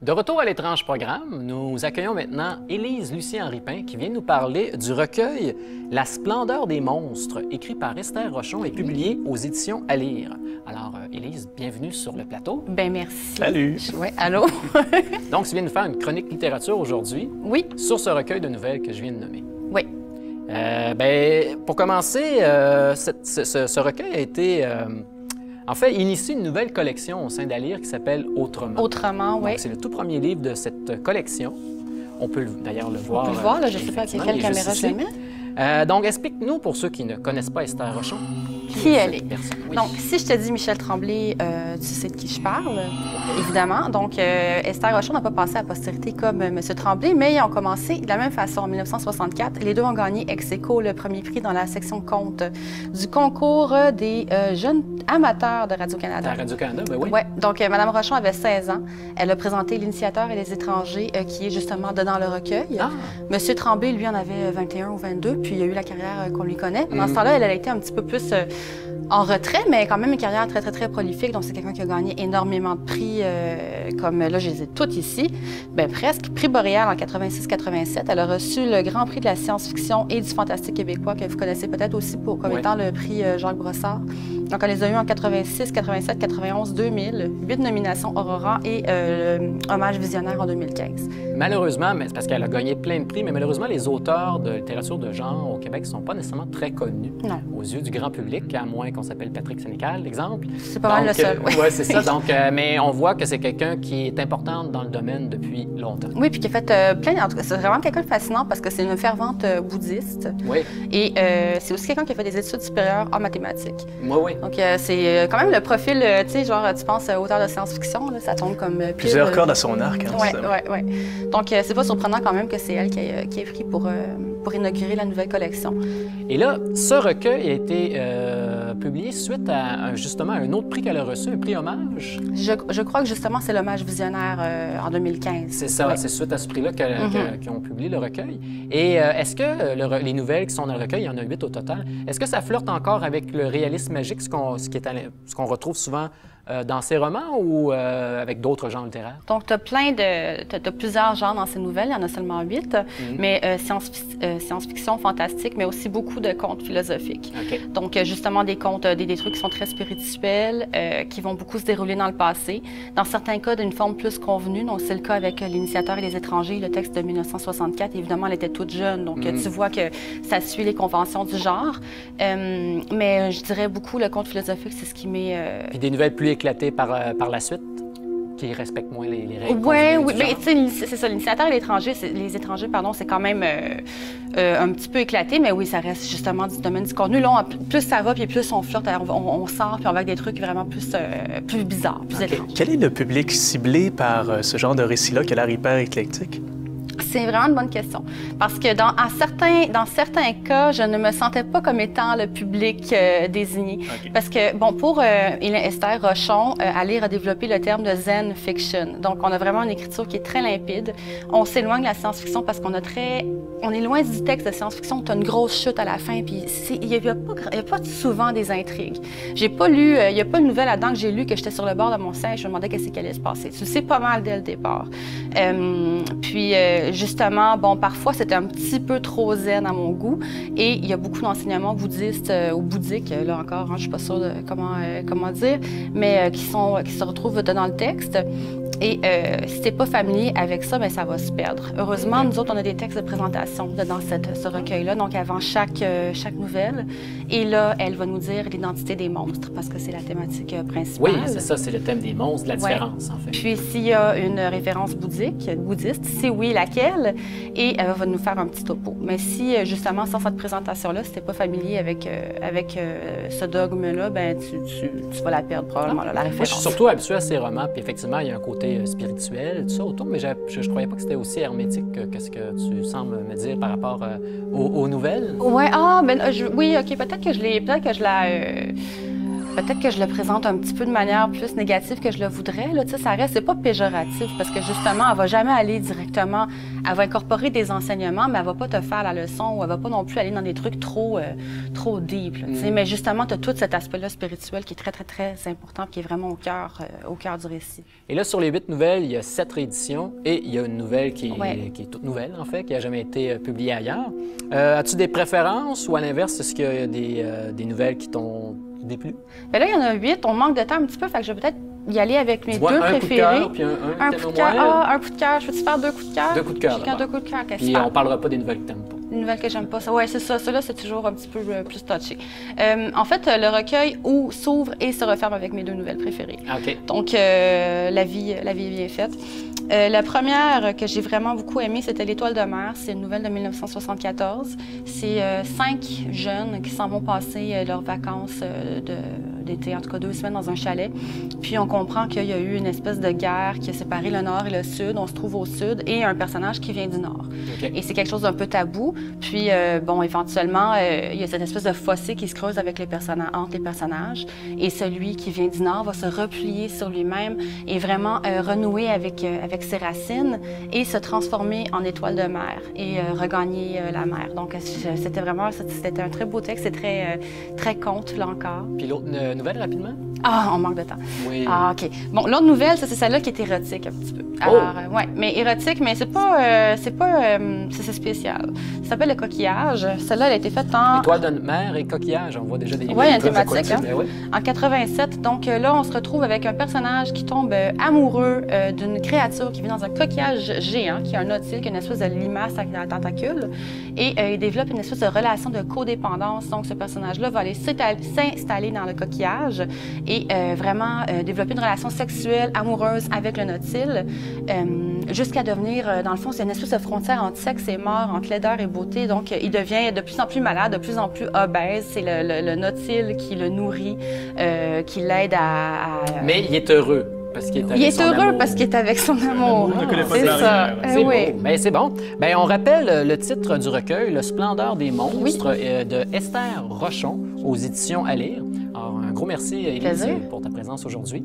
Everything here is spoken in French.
De retour à l'étrange programme, nous accueillons maintenant Élise Lucien-Henri-Pin qui vient nous parler du recueil La splendeur des monstres, écrit par Esther Rochon et publié aux éditions À lire. Alors, Élise, bienvenue sur le plateau. Bien, merci. Salut. Oui, allô? Donc, tu viens nous faire une chronique littérature aujourd'hui. Oui. Sur ce recueil de nouvelles que je viens de nommer. Oui. Pour commencer, ce recueil a été... En fait, il initie une nouvelle collection au sein d'Alire qui s'appelle Autrement. Autrement, oui. C'est le tout premier livre de cette collection. On peut d'ailleurs le voir. On peut le voir, là, je ne sais pas à quelle caméra je le mets. Donc, explique-nous, pour ceux qui ne connaissent pas Esther Rochon, qui elle est. Oui. Donc, si je te dis Michel Tremblay, tu sais de qui je parle, évidemment. Donc, Esther Rochon n'a pas passé à la postérité comme M. Tremblay, mais ils ont commencé de la même façon en 1964. Les deux ont gagné ex aequo le premier prix dans la section conte du concours des jeunes amateurs de Radio-Canada. Radio-Canada, ben oui. Oui. Donc, Mme Rochon avait 16 ans. Elle a présenté L'Initiateur et les étrangers, qui est justement dedans le recueil. Ah. M. Tremblay, lui, en avait 21 ou 22, puis il a eu la carrière qu'on lui connaît. Dans ce temps-là, elle a été un petit peu plus en retrait, mais quand même une carrière très, très, très prolifique. Donc, c'est quelqu'un qui a gagné énormément de prix, comme là, je les ai toutes ici. Bien, presque. Prix Boréal en 86-87. Elle a reçu le Grand Prix de la science-fiction et du fantastique québécois, que vous connaissez peut-être aussi comme étant le prix Jacques Brossard. Donc, elle les a eu en 86, 87, 91, 2000, 8 nominations Aurora et Hommage visionnaire en 2015. Malheureusement, c'est parce qu'elle a gagné plein de prix, mais malheureusement, les auteurs de littérature de genre au Québec ne sont pas nécessairement très connus aux yeux du grand public, à moins qu'on s'appelle Patrick Sénécal, l'exemple. C'est pas mal le seul. Oui, c'est ça. Donc, mais on voit que c'est quelqu'un qui est important dans le domaine depuis longtemps. Oui, puis qui a fait plein... En tout cas, c'est vraiment quelqu'un de fascinant parce que c'est une fervente bouddhiste. Oui. Et c'est aussi quelqu'un qui a fait des études supérieures en mathématiques. Oui, oui. Donc, c'est quand même le profil, tu sais, genre, tu penses auteur de science-fiction, ça tombe comme... Plusieurs cordes à son arc. Oui, oui, oui. Donc, c'est pas surprenant quand même que c'est elle qui est pris pour inaugurer la nouvelle collection. Et là, ce recueil a été publié suite à justement un autre prix qu'elle a reçu, un prix Hommage. Je crois que justement, c'est l'Hommage visionnaire en 2015. C'est ça, c'est suite à ce prix-là qu'ils ont publié le recueil. Et est-ce que les nouvelles qui sont dans le recueil, il y en a 8 au total, est-ce que ça flirte encore avec le réalisme magique, ce qu'on retrouve souvent dans ces romans ou avec d'autres genres littéraires? Donc, tu as plusieurs genres dans ces nouvelles, il y en a seulement 8, mais science-fiction, fantastique, mais aussi beaucoup de contes philosophiques. Okay. Donc, justement, des contes, des trucs qui sont très spirituels, qui vont beaucoup se dérouler dans le passé. Dans certains cas, d'une forme plus convenue. Donc, c'est le cas avec L'Initiateur et les étrangers, le texte de 1964. Évidemment, elle était toute jeune, donc tu vois que ça suit les conventions du genre. Mais je dirais beaucoup le conte philosophique, c'est ce qui met... Puis des nouvelles plus éclatées par la suite, qui respectent moins les règles. Oui, mais tu sais, c'est ça, L'Initiateur et les étrangers, pardon, c'est quand même un petit peu éclaté, mais oui, ça reste justement du domaine du contenu. Là, plus ça va, puis plus on flirte, on sort, puis on va avec des trucs vraiment plus bizarres, plus étranges. Quel est le public ciblé par ce genre de récit-là qui a l'air hyper éclectique? C'est vraiment une bonne question. Parce que dans certains cas, je ne me sentais pas comme étant le public désigné. Okay. Parce que, bon, pour Esther Rochon, Alire a développé le terme de zen fiction. Donc, on a vraiment une écriture qui est très limpide. On s'éloigne de la science-fiction parce qu'on est loin du texte de science-fiction. Tu as une grosse chute à la fin, puis il n'y a pas souvent des intrigues. J'ai pas lu, il n'y a pas une nouvelle là-dedans que j'ai lu que j'étais sur le bord de mon siège, je me demandais qu'est-ce qui allait se passer. Tu le sais pas mal dès le départ. Justement, bon, parfois, c'était un petit peu trop zen à mon goût. Et il y a beaucoup d'enseignements bouddhistes ou bouddhiques, là encore, je ne suis pas sûre de comment dire, mais qui se retrouvent dans le texte. Et si tu n'es pas familier avec ça, bien, ça va se perdre. Heureusement, nous autres, on a des textes de présentation dans ce recueil-là, donc avant chaque nouvelle. Et là, elle va nous dire l'identité des monstres, parce que c'est la thématique principale. Oui, c'est ça, c'est le thème des monstres, de la différence, en fait. Puis s'il y a une référence bouddhiste, si oui, laquelle, et elle va nous faire un petit topo. Mais si, justement, sans cette présentation-là, si tu n'es pas familier avec ce dogme-là, bien, tu vas la perdre probablement, la référence. Moi, je suis surtout habituée à ces romans, puis effectivement, il y a un côté spirituel, tout ça autour, mais je ne croyais pas que c'était aussi hermétique que ce que tu sembles me dire par rapport aux nouvelles. Oui, oui, OK, peut-être que je la... peut-être que je le présente un petit peu de manière plus négative que je le voudrais. Là, ça reste, c'est pas péjoratif parce que justement, elle va jamais aller directement, elle va incorporer des enseignements, mais elle va pas te faire la leçon ou elle va pas non plus aller dans des trucs trop deep. Là, mais justement, tu as tout cet aspect-là spirituel qui est très, très, très important, qui est vraiment au cœur du récit. Et là, sur les 8 nouvelles, il y a 7 rééditions et il y a une nouvelle qui est toute nouvelle, en fait, qui n'a jamais été publiée ailleurs. As-tu des préférences ou à l'inverse, est-ce qu'il y a des nouvelles qui t'ont déplu? Bien là, il y en a 8. On manque de temps un petit peu, fait que je vais peut-être y aller avec mes deux préférés. Coup de cœur, puis un coup de cœur. Un coup de cœur. Je peux-tu faire 2 coups de cœur? 2 coups de cœur. Chacun 2 coups de cœur. Puis on ne parlera pas des nouvelles que tu n'aimes pas. Une nouvelle que j'aime pas. Oui, c'est ça. Ceux-là, c'est toujours un petit peu plus touché. En fait, le recueil s'ouvre et se referme avec mes 2 nouvelles préférées. OK. Donc, la vie est bien faite. La première que j'ai vraiment beaucoup aimée, c'était L'Étoile de mer. C'est une nouvelle de 1974. C'est 5 jeunes qui s'en vont passer leurs vacances d'été, en tout cas 2 semaines dans un chalet. Puis on comprend qu'il y a eu une espèce de guerre qui a séparé le nord et le sud. On se trouve au sud et un personnage qui vient du nord. Okay. Et c'est quelque chose d'un peu tabou. Puis, bon, éventuellement, il y a cette espèce de fossé qui se creuse avec entre les personnages. Et celui qui vient du nord va se replier sur lui-même et vraiment renouer avec ses racines et se transformer en étoile de mer et regagner la mer. Donc, c'était un très beau texte. C'est très conte, là encore. Puis l'autre nouvelle, rapidement? Ah, on manque de temps. Oui. Ah, OK. Bon, l'autre nouvelle, c'est celle-là qui est érotique un petit peu. Alors, ouais, mais érotique, mais c'est spécial. Ça s'appelle Le Coquillage. Celle-là, elle a été faite en... Étoile de mer et coquillage, on voit déjà des... Oui, une thématique, hein? En 87. Donc là, on se retrouve avec un personnage qui tombe amoureux d'une créature qui vit dans un coquillage géant, qui est un nautile, qui a une espèce de limace à tentacules. Et il développe une espèce de relation de codépendance. Donc, ce personnage-là va aller s'installer dans le coquillage et vraiment développer une relation sexuelle, amoureuse avec le nautile, jusqu'à devenir, dans le fond, c'est une espèce de frontière entre sexe et mort, entre laideur et beauté. Donc, il devient de plus en plus malade, de plus en plus obèse. C'est le nautile qui le nourrit, qui l'aide à... Mais il est heureux. Parce qu'il est avec son heureux amour. parce qu'il est avec son amour. C'est ça. C'est oui. beau. C'est bon. On rappelle le titre du recueil, Le Splendeur des monstres, de Esther Rochon, aux éditions À lire. Alors, un gros merci, Élise, pour ta présence aujourd'hui.